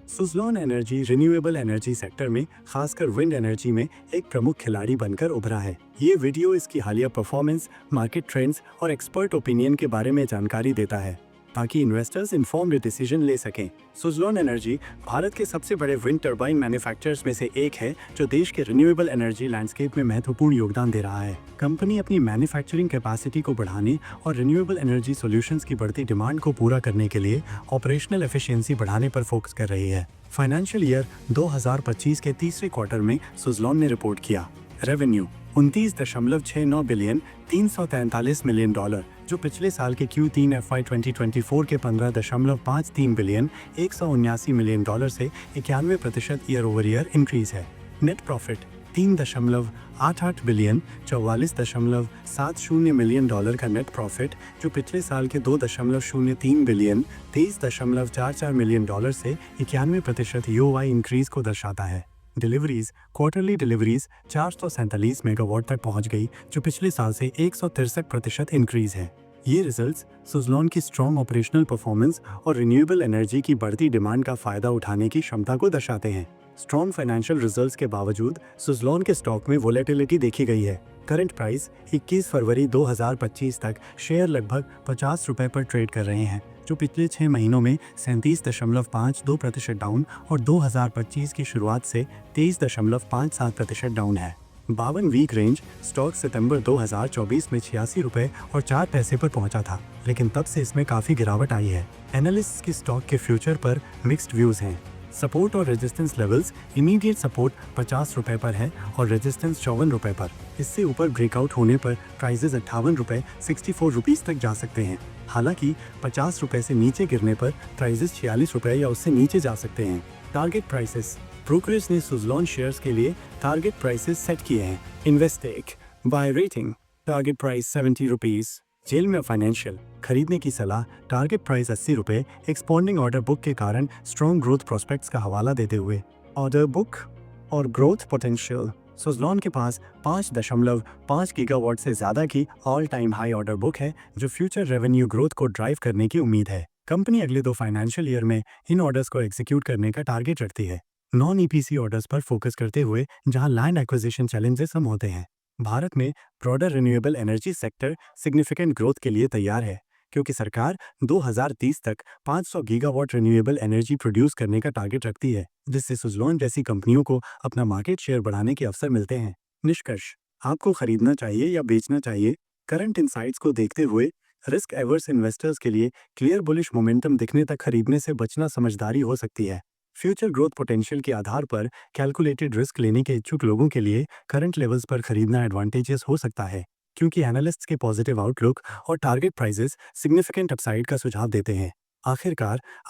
Suzlon energy renewable energy sector में खासकर wind energy में एक प्रमुख खिलाड़ी बनकर उभरा है। ये वीडियो इसकी हालिया परफॉर्मेंस, मार्केट ट्रेंड्स और एक्सपर्ट ओपिनियन के बारे में जानकारी देता है ताकि इन्वेस्टर्स इन्फॉर्म्ड डिसीजन ले सकें। सुज़लॉन एनर्जी भारत के सबसे बड़े विंड टर्बाइन मैन्युफैक्चरर्स में से एक है जो देश के रिन्यूएबल एनर्जी लैंडस्केप में महत्वपूर्ण योगदान दे रहा है। कंपनी अपनी मैन्युफैक्चरिंग कैपेसिटी को बढ़ाने और रिन्यूएबल एनर्जी सॉल्यूशंस की बढ़ती डिमांड को पूरा करने के लिए ऑपरेशनल एफिशिएंसी बढ़ाने पर फोकस कर रही है। फाइनेंशियल ईयर 2025 के तीसरे क्वार्टर में सुज़लॉन ने रिपोर्ट किया। रेवेन्यू 29.69 बिलियन $343 मिलियन, जो पिछले साल के Q3 FY 2024 के 15.53 बिलियन $179 मिलियन से 91% ईयर ओवर ईयर इंक्रीज है। नेट प्रॉफिट 3.88 बिलियन $44.70 मिलियन का नेट प्रॉफिट, जो पिछले साल के 2.03 बिलियन $23.44 मिलियन से 91% ईओवाई इंक्रीज को दर्शाता है। डिलीवरीज क्वार्टरली डिलीवरीज 447 मेगावाट तक पहुंच गई, जो पिछले साल से 163% इंक्रीज है। ये रिजल्ट्स सुज़लॉन की स्ट्रॉन्ग ऑपरेशनल परफॉर्मेंस और रिन्यूएबल एनर्जी की बढ़ती डिमांड का फायदा उठाने की क्षमता को दर्शाते हैं। स्ट्रॉन्ग फाइनेंशियल रिजल्ट्स के बावजूद सुज़लॉन के स्टॉक में वोलेटिलिटी देखी गई है। करंट प्राइस 21 फरवरी 2025 तक शेयर लगभग ₹50 पर ट्रेड कर रहे हैं, जो पिछले 6 महीनों में 37.52% डाउन और 2025 की शुरुआत से 23.57% डाउन है। 52 वीक रेंज स्टॉक सितंबर 2024 में ₹86.04 पर पहुंचा था, लेकिन तब से इसमें काफ़ी गिरावट आई है। एनालिस्ट्स की स्टॉक के फ्यूचर पर मिक्स्ड व्यूज़ हैं। सपोर्ट और रेजिस्टेंस लेवल्स इमीडिएट सपोर्ट ₹50 पर है और रेजिस्टेंस ₹54 पर। इससे ऊपर ब्रेकआउट होने पर प्राइजेस ₹58-64 तक जा सकते हैं। हालांकि ₹50 से नीचे गिरने पर प्राइजेस ₹46 या उससे नीचे जा सकते हैं। टारगेट प्राइसेस ब्रोकरेज ने सुज़लॉन शेयर्स के लिए टारगेट प्राइसेस सेट किए हैं। Investec buy rating target price ₹70। जेल में फाइनेंशियल खरीदने की सलाह target price ₹80। Expanding order book के कारण स्ट्रॉन्ग ग्रोथ प्रोस्पेक्ट्स का हवाला देते हुए ऑर्डर बुक और ग्रोथ पोटेंशियल। सुज़लॉन के पास 5.5 गीगावाट से ज़्यादा की all time high order book है, जो फ्यूचर रेवेन्यू ग्रोथ को ड्राइव करने की उम्मीद है। कंपनी अगले 2 फाइनेंशियल ईयर में इन ऑर्डर्स को एग्जीक्यूट करने का टारगेट रखती है। नॉन ईपीसी ऑर्डर्स पर फोकस करते हुए जहां लैंड एक्विजिशन चैलेंजेस कम होते हैं। भारत में broader renewable energy sector significant growth के लिए तैयार है, क्योंकि सरकार 2030 तक 500 गीगावाट रिन्यूएबल एनर्जी प्रोड्यूस करने का टारगेट रखती है, जिससे सुज़लॉन जैसी कंपनियों को अपना मार्केट शेयर बढ़ाने के अवसर मिलते हैं। निष्कर्ष, आपको खरीदना चाहिए या बेचना चाहिए? करंट इनसाइट्स को देखते हुए रिस्क एवर्स इन्वेस्टर्स के लिए क्लियर बुलिश मोमेंटम दिखने तक खरीदने से बचना समझदारी हो सकती है। फ्यूचर ग्रोथ पोटेंशियल के आधार पर कैलकुलेटेड रिस्क लेने के इच्छुक लोगों के लिए करंट लेवल्स पर खरीदना एडवांटेजियस हो सकता है, क्योंकि एनालिस्ट्स के पॉजिटिव आउटलुक और टारगेट प्राइसेस सिग्निफिकेंट अपसाइड का सुझाव देते हैं। आखिरकार